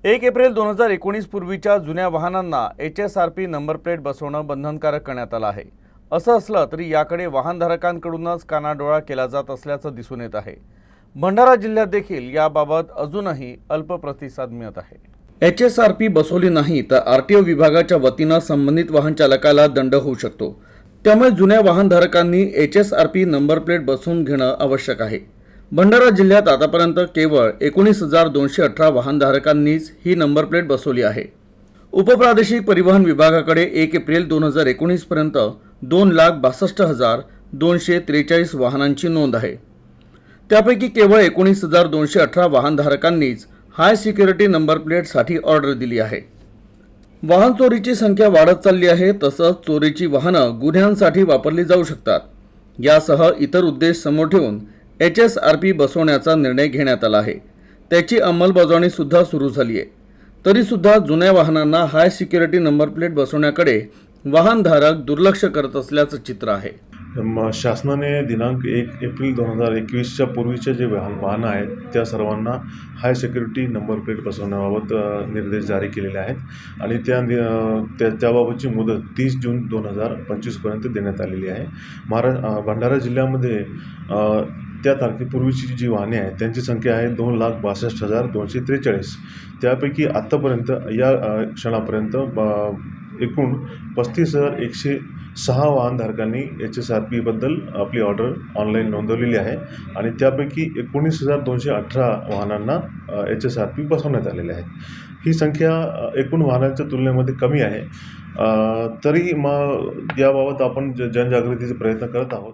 1 April 2019 पूर्वीच्या जुन्या वाहनांना HSRP नंबर प्लेट बसवणं बंधनकारक करण्यात आलं आहे। असं असलं तरी याकडे वाहनधारकांकडूनच कानाडोळा केला जात असल्याचं दिसून येत आहे। भंडारा जिल्ह्यात देखील याबाबत अजूनही अल्प प्रतिसाद मिळत आहे। HSRP बसवली नाही तर RTO विभागाच्या वतीनं संबंधित वाहन चालकाला दंड होऊ शकतो। त्यामुळे जुन्या वाहनधारकांनी HSRP नंबर प्लेट बसवून घेणं आवश्यक आहे। भंडारा जिल्ह्यात आतापर्यंत केवळ 19,218 वाहनधारकांनीच ही नंबर प्लेट बसवली आहे। उपप्रादेशिक परिवहन विभागाकडे 1 एप्रिल 2019 पर्यंत 2,62,243 वाहनांची नोंद आहे। त्यापैकी केवळ 19,218 वाहनधारकांनीच हाय सिक्युरिटी नंबर प्लेटसाठी ऑर्डर दिली आहे। वाहन चोरीची संख्या वाढत चालली आहे, तसंच चोरीची वाहनं गुन्ह्यांसाठी वापरली जाऊ शकतात। यासह इतर उद्देश समोर ठेवून HSRP बसवण्याचा निर्णय घेण्यात आला आहे। त्याची अंमलबजावणी सुद्धा सुरू झाली आहे। तरी सुद्धा जुन्या वाहनांना हाय सिक्युरिटी नंबर प्लेट बसवण्याकडे वाहनधारक दुर्लक्ष करत असल्याचं चित्र आहे। शासनाने दिनांक 1 एप्रिल 2021च्या पूर्वीचे जे वाहनं आहेत त्या सर्वांना हाय सिक्युरिटी नंबर प्लेट बसवण्याबाबत निर्देश जारी केलेले आहेत आणि त्याबाबतची मुदत 30 जून 2025 पर्यंत देण्यात आलेली आहे। भंडारा जिल्ह्यामध्ये त्या तारखेपूर्वीची जी वाहने आहेत त्यांची संख्या आहे 2,62,243। त्यापैकी आत्तापर्यंत या क्षणापर्यंत एकूण 35,106 वाहनधारकांनी HSRP बद्दल आपली ऑर्डर ऑनलाईन नोंदवलेली आहे आणि त्यापैकी 19,218 वाहनांना HSRP बसवण्यात आलेले आहेत। ही संख्या एकूण वाहनांच्या तुलनेमध्ये कमी आहे, तरी याबाबत आपण जनजागृतीचे प्रयत्न करत आहोत।